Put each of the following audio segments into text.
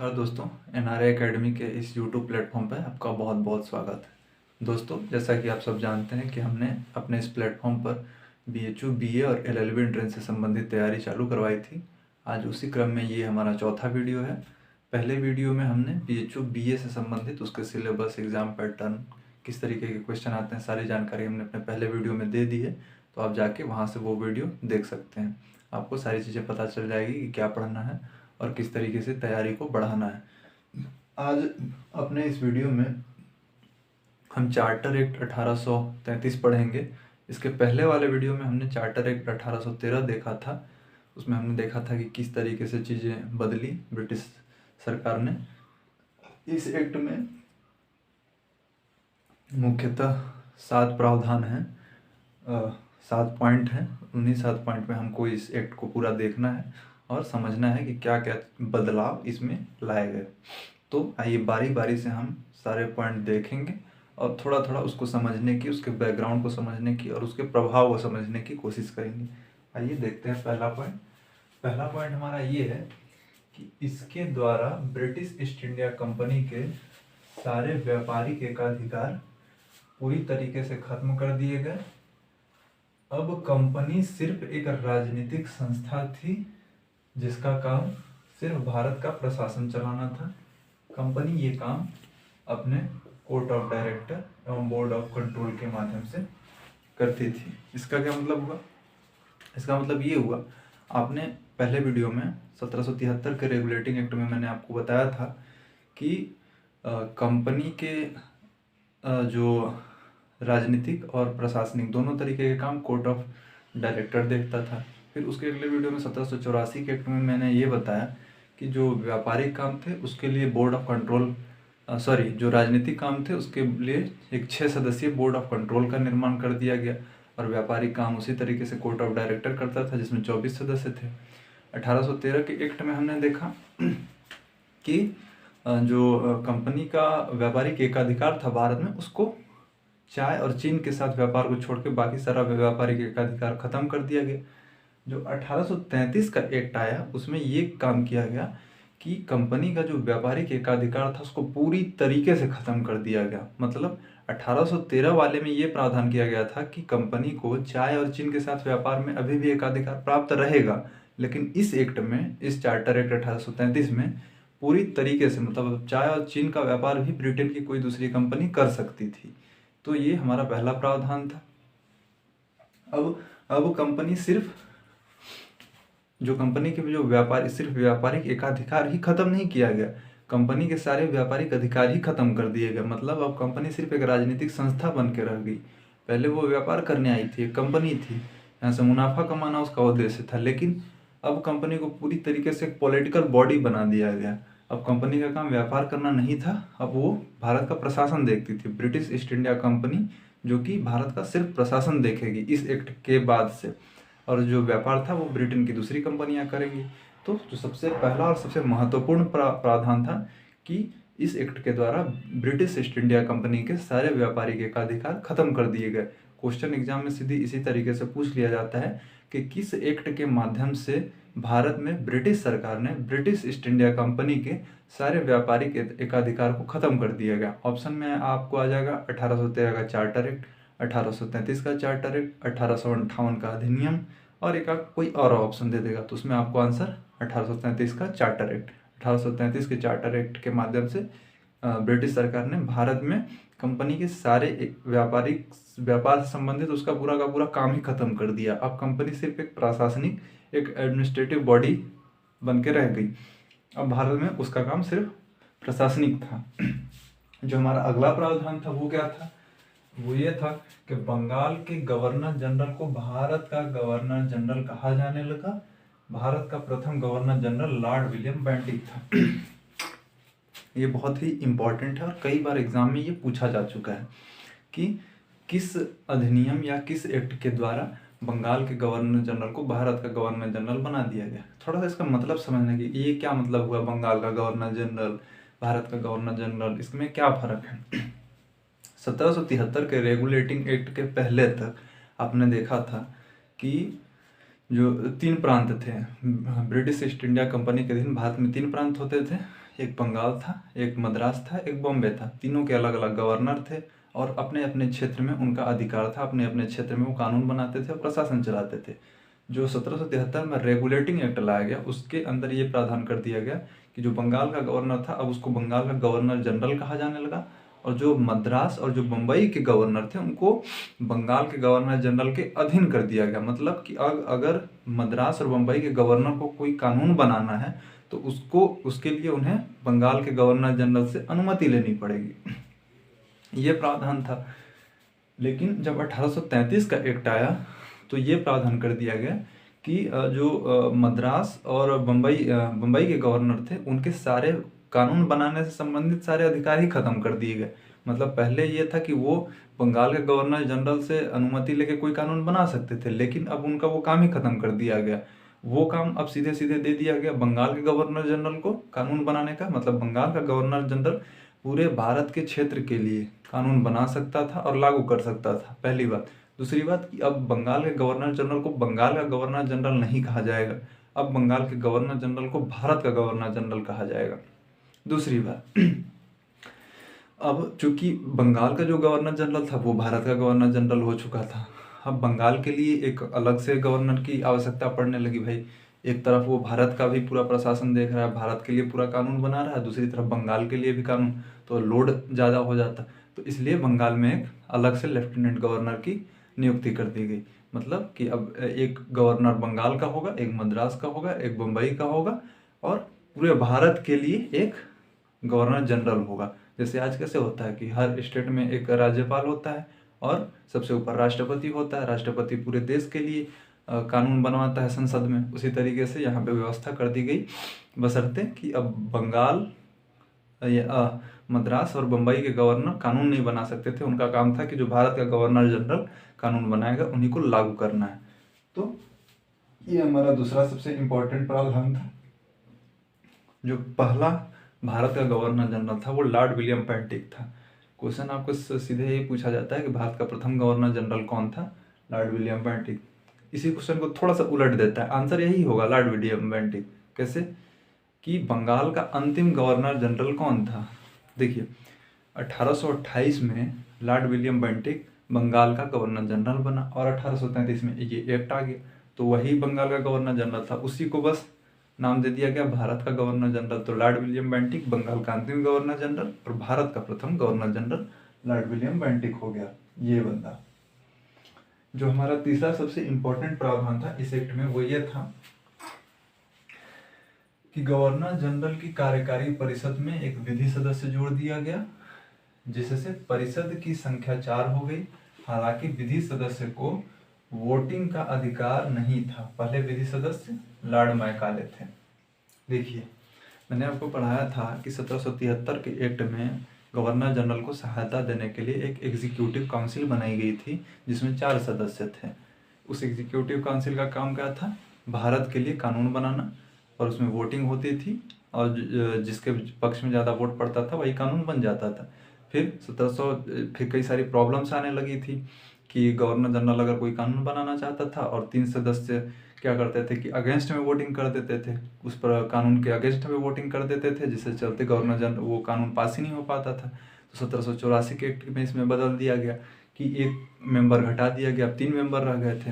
नमस्कार दोस्तों, NRI academy के इस यूट्यूब प्लेटफॉर्म पर आपका बहुत बहुत स्वागत है। दोस्तों, जैसा कि आप सब जानते हैं कि हमने अपने इस प्लेटफॉर्म पर बीएचयू, बीए और एलएलबी एंट्रेंस से संबंधित तैयारी चालू करवाई थी। आज उसी क्रम में ये हमारा चौथा वीडियो है। पहले वीडियो में हमने बीएचयू, बीए से संबंधित उसके सिलेबस, एग्ज़ाम पैटर्न, किस तरीके के क्वेश्चन आते हैं, सारी जानकारी हमने अपने पहले वीडियो में दे दी है। तो आप जाके वहाँ से वो वीडियो देख सकते हैं। आपको सारी चीज़ें पता चल जाएगी कि क्या पढ़ना है और किस तरीके से तैयारी को बढ़ाना है। आज अपने इस वीडियो में हम चार्टर एक्ट 1833 पढ़ेंगे। इसके पहले वाले वीडियो में हमने चार्टर एक्ट 1813 देखा था। उसमें हमने देखा था कि किस तरीके से चीज़ें बदली ब्रिटिश सरकार ने। इस एक्ट में मुख्यतः 7 प्रावधान हैं, 7 पॉइंट हैं। उन्हीं 7 पॉइंट में हमको इस एक्ट को पूरा देखना है और समझना है कि क्या क्या बदलाव इसमें लाए गए। तो आइए बारी बारी से हम सारे पॉइंट देखेंगे और थोड़ा थोड़ा उसको समझने की, उसके बैकग्राउंड को समझने की और उसके प्रभाव को समझने की कोशिश करेंगे। आइए देखते हैं पहला पॉइंट। पहला पॉइंट हमारा ये है कि इसके द्वारा ब्रिटिश ईस्ट इंडिया कंपनी के सारे व्यापारिक एकाधिकार पूरी तरीके से खत्म कर दिए गए। अब कंपनी सिर्फ एक राजनीतिक संस्था थी जिसका काम सिर्फ भारत का प्रशासन चलाना था। कंपनी ये काम अपने कोर्ट ऑफ डायरेक्टर एवं बोर्ड ऑफ कंट्रोल के माध्यम से करती थी। इसका क्या मतलब हुआ? इसका मतलब ये हुआ, आपने पहले वीडियो में 1773 के रेगुलेटिंग एक्ट में मैंने आपको बताया था कि कंपनी के जो राजनीतिक और प्रशासनिक दोनों तरीके के काम कोर्ट ऑफ डायरेक्टर देखता था। फिर उसके अगले वीडियो में 1784 के एक्ट में मैंने ये बताया कि जो व्यापारिक काम थे उसके लिए बोर्ड ऑफ कंट्रोल जो राजनीतिक काम थे उसके लिए एक 6 सदस्यीय बोर्ड ऑफ कंट्रोल का निर्माण कर दिया गया और व्यापारिक काम उसी तरीके से कोर्ट ऑफ डायरेक्टर करता था जिसमें 24 सदस्य थे। 1813 के एक्ट में हमने देखा कि जो कंपनी का व्यापारिक एकाधिकार था भारत में, उसको चाय और चीन के साथ व्यापार को छोड़ के बाकी सारा व्यापारिक एकाधिकार खत्म कर दिया गया। जो 1833 का एक्ट आया उसमें ये काम किया गया कि कंपनी का जो व्यापारिक एकाधिकार था उसको पूरी तरीके से खत्म कर दिया गया। मतलब 1813 वाले में ये प्रावधान किया गया था कि कंपनी को चाय और चीन के साथ व्यापार में अभी भी एकाधिकार प्राप्त रहेगा, लेकिन इस एक्ट में, इस चार्टर एक्ट 1833 में पूरी तरीके से, मतलब चाय और चीन का व्यापार भी ब्रिटेन की कोई दूसरी कंपनी कर सकती थी। तो ये हमारा पहला प्रावधान था। अब कंपनी सिर्फ जो कंपनी के जो सिर्फ व्यापारिक एकाधिकार ही खत्म नहीं किया गया, कंपनी के सारे व्यापारिक अधिकार ही खत्म कर दिए गए। मतलब अब कंपनी सिर्फ एक राजनीतिक संस्था बन के रह गई। पहले वो व्यापार करने आई थी, एक कंपनी थी, यहाँ से मुनाफा कमाना उसका उद्देश्य था, लेकिन अब कंपनी को पूरी तरीके से एक पॉलिटिकल बॉडी बना दिया गया। अब कंपनी का काम व्यापार करना नहीं था, अब वो भारत का प्रशासन देखती थी। ब्रिटिश ईस्ट इंडिया कंपनी जो कि भारत का सिर्फ प्रशासन देखेगी इस एक्ट के बाद से, और जो व्यापार था वो ब्रिटेन की दूसरी कंपनियां करेंगी। तो जो सबसे पहला और सबसे महत्वपूर्ण प्रावधान था कि इस एक्ट के द्वारा ब्रिटिश ईस्ट इंडिया कंपनी के सारे व्यापारिक एकाधिकार खत्म कर दिए गए। क्वेश्चन एग्जाम में सीधी इसी तरीके से पूछ लिया जाता है कि किस एक्ट के माध्यम से भारत में ब्रिटिश सरकार ने ब्रिटिश ईस्ट इंडिया कंपनी के सारे व्यापारिक एकाधिकार को खत्म कर दिया गया। ऑप्शन में आपको आ जाएगा 1813 का चार्टर एक्ट, 1833 का चार्टर एक्ट, 1858 का अधिनियम और एक कोई और ऑप्शन दे देगा। तो उसमें आपको आंसर 1833 का चार्टर एक्ट। 1833 के चार्टर एक्ट के माध्यम से ब्रिटिश सरकार ने भारत में कंपनी के सारे व्यापार से संबंधित उसका पूरा का पूरा काम ही खत्म कर दिया। अब कंपनी सिर्फ एक प्रशासनिक, एक एडमिनिस्ट्रेटिव बॉडी बन के रह गई। अब भारत में उसका काम सिर्फ प्रशासनिक था। जो हमारा अगला प्रावधान था वो क्या था? वो ये था कि बंगाल के गवर्नर जनरल को भारत का गवर्नर जनरल कहा जाने लगा। भारत का प्रथम governor general Lord William Bentinck था। ये बहुत ही इम्पोर्टेंट है और कई बार एग्जाम में ये पूछा जा चुका है कि किस अधिनियम या किस एक्ट के द्वारा बंगाल के गवर्नर जनरल को भारत का गवर्नर जनरल बना दिया गया। थोड़ा सा इसका मतलब समझने की, ये क्या मतलब हुआ बंगाल का गवर्नर जनरल, भारत का गवर्नर जनरल, इसमें क्या फर्क है? 1773 के रेगुलेटिंग एक्ट के पहले तक आपने देखा था कि जो 3 प्रांत थे, ब्रिटिश ईस्ट इंडिया कंपनी के अधीन भारत में 3 प्रांत होते थे। एक बंगाल था, एक मद्रास था, एक बॉम्बे था। तीनों के अलग अलग गवर्नर थे और अपने अपने क्षेत्र में उनका अधिकार था, अपने अपने क्षेत्र में वो कानून बनाते थे और प्रशासन चलाते थे। जो 1773 में रेगुलेटिंग एक्ट लाया गया उसके अंदर ये प्रावधान कर दिया गया कि जो बंगाल का गवर्नर था अब उसको बंगाल का गवर्नर जनरल कहा जाने लगा, और जो मद्रास और जो बम्बई के गवर्नर थे उनको बंगाल के गवर्नर जनरल के अधीन कर दिया गया। मतलब कि अगर मद्रास और बम्बई के गवर्नर को कोई कानून बनाना है तो उसके लिए उन्हें बंगाल के गवर्नर जनरल से अनुमति लेनी पड़ेगी। ये प्रावधान था। लेकिन जब 1833 का एक्ट आया तो ये प्रावधान कर दिया गया कि जो मद्रास और बम्बई के गवर्नर थे उनके सारे कानून बनाने से संबंधित सारे अधिकार ही खत्म कर दिए गए। मतलब पहले ये था कि वो बंगाल के गवर्नर जनरल से अनुमति लेके कोई कानून बना सकते थे, लेकिन अब उनका वो काम ही खत्म कर दिया गया। वो काम अब सीधे सीधे दे दिया गया बंगाल के गवर्नर जनरल को कानून बनाने का। मतलब बंगाल का गवर्नर जनरल पूरे भारत के क्षेत्र के लिए कानून बना सकता था और लागू कर सकता था, पहली बात। दूसरी बात कि अब बंगाल के गवर्नर जनरल को बंगाल का गवर्नर जनरल नहीं कहा जाएगा, अब बंगाल के गवर्नर जनरल को भारत का गवर्नर जनरल कहा जाएगा। दूसरी बात, अब चूंकि बंगाल का जो गवर्नर जनरल था वो भारत का गवर्नर जनरल हो चुका था, अब बंगाल के लिए एक अलग से गवर्नर की आवश्यकता पड़ने लगी। भाई एक तरफ वो भारत का भी पूरा प्रशासन देख रहा है, भारत के लिए पूरा कानून बना रहा है, दूसरी तरफ बंगाल के लिए भी कानून, तो लोड ज़्यादा हो जाता। तो इसलिए बंगाल में एक अलग से लेफ्टिनेंट गवर्नर की नियुक्ति कर दी गई। मतलब कि अब एक गवर्नर बंगाल का होगा, एक मद्रास का होगा, एक बम्बई का होगा, और पूरे भारत के लिए एक गवर्नर जनरल होगा। जैसे आज कैसे होता है कि हर स्टेट में एक राज्यपाल होता है और सबसे ऊपर राष्ट्रपति होता है, राष्ट्रपति पूरे देश के लिए कानून बनवाता है संसद में, उसी तरीके से यहाँ पे व्यवस्था कर दी गई। बशर्ते कि अब बंगाल मद्रास और बम्बई के गवर्नर कानून नहीं बना सकते थे, उनका काम था कि जो भारत का गवर्नर जनरल कानून बनाएगा उन्हीं को लागू करना है। तो ये हमारा दूसरा सबसे इम्पोर्टेंट प्रावधान था। जो पहला भारत का गवर्नर जनरल था वो लॉर्ड विलियम बेंटिक था। क्वेश्चन आपको सीधे ये पूछा जाता है कि भारत का प्रथम गवर्नर जनरल कौन था? Lord William Bentinck. इसी क्वेश्चन को थोड़ा सा उलट देता है, आंसर यही होगा लॉर्ड विलियम बेंटिक। कैसे? कि बंगाल का अंतिम गवर्नर जनरल कौन था? देखिए 1828 में लॉर्ड विलियम बेंटिक बंगाल का गवर्नर जनरल बना और 1833 में ये एक्ट आ गया, तो वही बंगाल का गवर्नर जनरल था, उसी को बस नाम दे दिया गया भारत का गवर्नर जनरल। तो लॉर्ड विलियम बेंटिक बंगाल का अंतिम गवर्नर जनरल और भारत का प्रथम governor general Lord William Bentinck हो गया ये बंदा। जो हमारा तीसरा सबसे इम्पोर्टेंट प्रावधान था इस एक्ट में वो ये था कि गवर्नर जनरल की कार्यकारी परिषद में एक विधि सदस्य जोड़ दिया गया, जिससे परिषद की संख्या 4 हो गई। हालांकि विधि सदस्य को वोटिंग का अधिकार नहीं था। पहले विधि सदस्य लॉर्ड मैकाले थे। देखिए मैंने आपको पढ़ाया था कि 1773 के एक्ट में गवर्नर जनरल को सहायता देने के लिए एक एग्जीक्यूटिव काउंसिल बनाई गई थी जिसमें 4 सदस्य थे। उस एग्जीक्यूटिव काउंसिल का काम क्या था? भारत के लिए कानून बनाना, और उसमें वोटिंग होती थी और जिसके पक्ष में ज़्यादा वोट पड़ता था वही कानून बन जाता था। फिर कई सारी प्रॉब्लम्स आने लगी थी कि गवर्नर जनरल अगर कोई कानून बनाना चाहता था और 3 सदस्य क्या करते थे कि अगेंस्ट में वोटिंग कर देते थे, उस पर कानून के अगेंस्ट में वोटिंग कर देते थे, जिससे चलते गवर्नर जनरल वो कानून पास ही नहीं हो पाता था। तो 1784 के एक्ट में इसमें बदल दिया गया कि एक मेंबर घटा दिया गया, अब 3 मेंबर रह गए थे।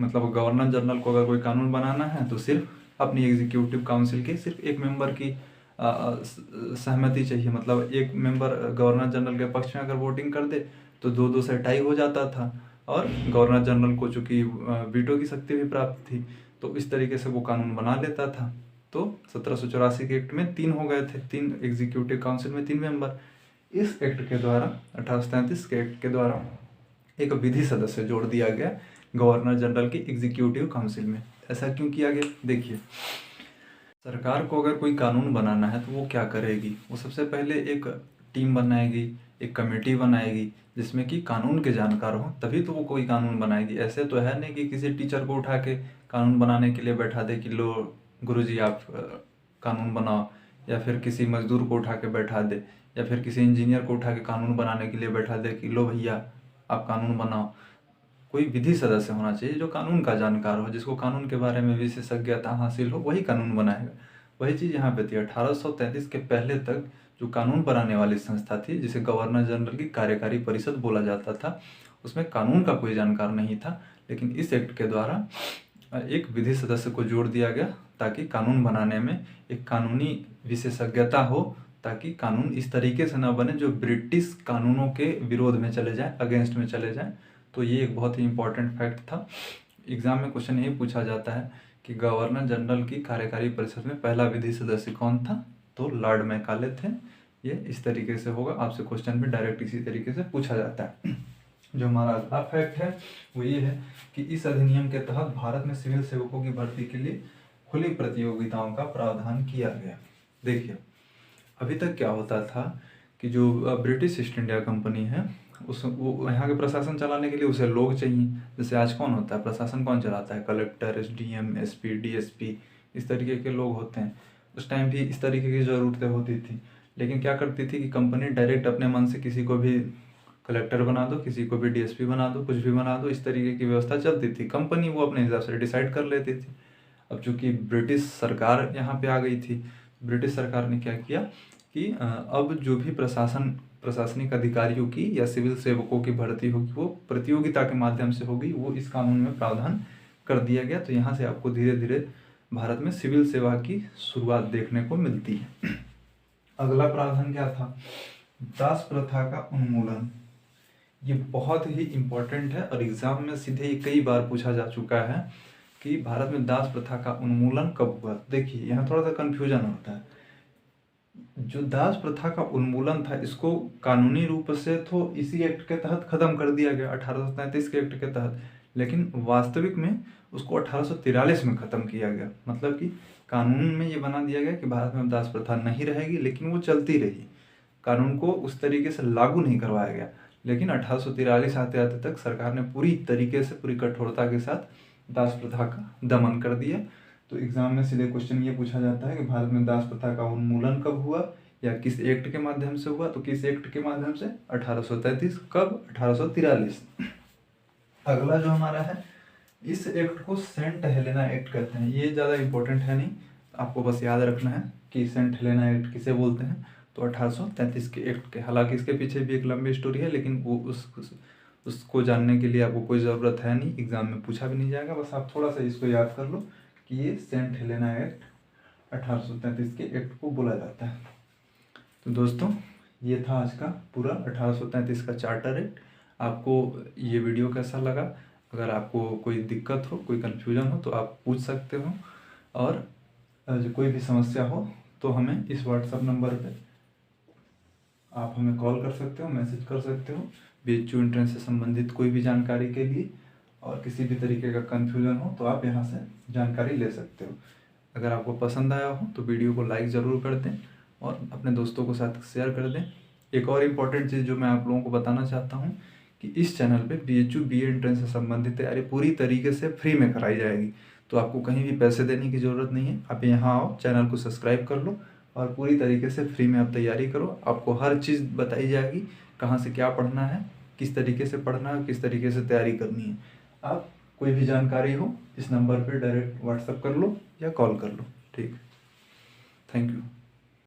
मतलब गवर्नर जनरल को अगर कोई कानून बनाना है तो सिर्फ अपनी एग्जीक्यूटिव काउंसिल के सिर्फ एक मेंबर की सहमति चाहिए। मतलब एक मेंबर गवर्नर जनरल के पक्ष में अगर वोटिंग कर दे तो 2-2 से टाई हो जाता था, और गवर्नर जनरल को चूंकि वीटो की शक्ति भी प्राप्त थी तो इस तरीके से वो कानून बना लेता था। तो 1784 के एक्ट में 3 हो गए थे, 3 एग्जीक्यूटिव काउंसिल में 3 मेंबर। इस एक्ट के द्वारा 1833 के एक्ट के द्वारा एक विधि सदस्य जोड़ दिया गया गवर्नर जनरल की एग्जीक्यूटिव काउंसिल में। ऐसा क्यों किया गया? देखिए सरकार को अगर कोई कानून बनाना है तो वो क्या करेगी? वो सबसे पहले एक टीम बनाएगी, एक कमेटी बनाएगी जिसमें कि कानून के जानकार हो, तभी तो वो कोई कानून बनाएगी। ऐसे तो है नहीं कि किसी टीचर को उठा के कानून बनाने के लिए बैठा दे कि लो गुरुजी आप कानून बनाओ, या फिर किसी मजदूर को उठा के बैठा दे, या फिर किसी इंजीनियर को उठा के कानून बनाने के लिए बैठा दे कि लो भैया आप कानून बनाओ। कोई विधि सदस्य होना चाहिए जो कानून का जानकार हो, जिसको कानून के बारे में विशेषज्ञता हासिल हो, वही कानून बनाएगा। वही चीज़ यहाँ पे थी। 1833 के पहले तक जो कानून बनाने वाली संस्था थी, जिसे गवर्नर जनरल की कार्यकारी परिषद बोला जाता था, उसमें कानून का कोई जानकार नहीं था। लेकिन इस एक्ट के द्वारा एक विधि सदस्य को जोड़ दिया गया ताकि कानून बनाने में एक कानूनी विशेषज्ञता हो, ताकि कानून इस तरीके से ना बने जो ब्रिटिश कानूनों के विरोध में चले जाए, अगेंस्ट में चले जाए। तो ये एक बहुत ही इंपॉर्टेंट फैक्ट था। एग्जाम में क्वेश्चन यही पूछा जाता है कि गवर्नर जनरल की कार्यकारी परिषद में पहला विधि सदस्य कौन था, तो लॉर्ड मैकाले थे। ये इस तरीके से होगा, आपसे क्वेश्चन भी डायरेक्ट इसी तरीके से पूछा जाता है। जो हमारा अगला फैक्ट है वो ये है कि इस अधिनियम के तहत भारत में सिविल सेवकों की भर्ती के लिए खुली प्रतियोगिताओं का प्रावधान किया गया। देखिए, अभी तक क्या होता था कि जो ब्रिटिश ईस्ट इंडिया कंपनी है, वो यहाँ के प्रशासन चलाने के लिए उसे लोग चाहिए। जैसे आज कौन होता है प्रशासन, कौन चलाता है, कलेक्टर, एसडीएम, एसपी, डीएसपी, इस तरीके के लोग होते हैं। उस टाइम भी इस तरीके की ज़रूरतें होती थी। लेकिन क्या करती थी कि कंपनी डायरेक्ट अपने मन से किसी को भी कलेक्टर बना दो, किसी को भी डीएसपी बना दो, कुछ भी बना दो, इस तरीके की व्यवस्था चलती थी। कंपनी वो अपने हिसाब से डिसाइड कर लेती थी। अब चूंकि ब्रिटिश सरकार यहाँ पे आ गई थी, ब्रिटिश सरकार ने क्या किया कि अब जो भी प्रशासनिक अधिकारियों की या सिविल सेवकों की भर्ती होगी वो प्रतियोगिता के माध्यम से होगी, वो इस कानून में प्रावधान कर दिया गया। तो यहाँ से आपको धीरे धीरे भारत में सिविल सेवा की शुरुआत देखने को मिलती है। अगला प्रावधान क्या था, दास प्रथा का उन्मूलन। ये बहुत ही इम्पोर्टेंट है और एग्जाम में सीधे कई बार पूछा जा चुका है कि भारत में दास प्रथा का उन्मूलन कब हुआ। देखिए, यहाँ थोड़ा सा कन्फ्यूजन होता है। जो दास प्रथा का उन्मूलन था, इसको कानूनी रूप से तो इसी एक्ट के तहत खत्म कर दिया गया, 1833 के एक्ट के तहत, लेकिन वास्तविक में उसको 1843 में खत्म किया गया। मतलब कि कानून में ये बना दिया गया कि भारत में दास प्रथा नहीं रहेगी, लेकिन वो चलती रही। कानून को उस तरीके से लागू नहीं करवाया गया। लेकिन 1843 आते आते तक सरकार ने पूरी तरीके से, पूरी कठोरता के साथ दास प्रथा का दमन कर दिया। तो एग्जाम में सीधे क्वेश्चन ये पूछा जाता है कि भारत में दास प्रथा का उन्मूलन कब हुआ या किस एक्ट के माध्यम से हुआ। तो किस एक्ट के माध्यम से, 1833। कब, 1843। अगला जो हमारा है, इस एक्ट को सेंट हेलेना एक्ट कहते हैं। ये ज़्यादा इंपॉर्टेंट है नहीं, आपको बस याद रखना है कि सेंट हेलेना एक्ट किसे बोलते हैं। तो 1833 के एक्ट के, हालांकि इसके पीछे भी एक लंबी स्टोरी है, लेकिन वो उसको जानने के लिए आपको कोई ज़रूरत है नहीं, एग्जाम में पूछा भी नहीं जाएगा। बस आप थोड़ा सा इसको याद कर लो कि ये सेंट हेलेना एक्ट 1833 के एक्ट को बोला जाता है। तो दोस्तों, ये था आज का पूरा 1833 का चार्टर एक्ट। आपको ये वीडियो कैसा लगा? अगर आपको कोई दिक्कत हो, कोई कन्फ्यूजन हो, तो आप पूछ सकते हो। और जो कोई भी समस्या हो तो हमें इस व्हाट्सएप नंबर पे आप हमें कॉल कर सकते हो, मैसेज कर सकते हो। बीएचयू एंट्रेंस से संबंधित कोई भी जानकारी के लिए और किसी भी तरीके का कन्फ्यूजन हो तो आप यहाँ से जानकारी ले सकते हो। अगर आपको पसंद आया हो तो वीडियो को लाइक ज़रूर कर दें और अपने दोस्तों के साथ शेयर कर दें। एक और इम्पॉर्टेंट चीज़ जो मैं आप लोगों को बताना चाहता हूँ कि इस चैनल पे बीएचयू बीए एंट्रेंस से संबंधित तैयारी पूरी तरीके से फ्री में कराई जाएगी। तो आपको कहीं भी पैसे देने की ज़रूरत नहीं है। आप यहाँ आओ, चैनल को सब्सक्राइब कर लो और पूरी तरीके से फ्री में आप तैयारी करो। आपको हर चीज़ बताई जाएगी, कहाँ से क्या पढ़ना है, किस तरीके से पढ़ना है, किस तरीके से तैयारी करनी है। आप कोई भी जानकारी हो इस नंबर पर डायरेक्ट व्हाट्सएप कर लो या कॉल कर लो। ठीक, थैंक यू।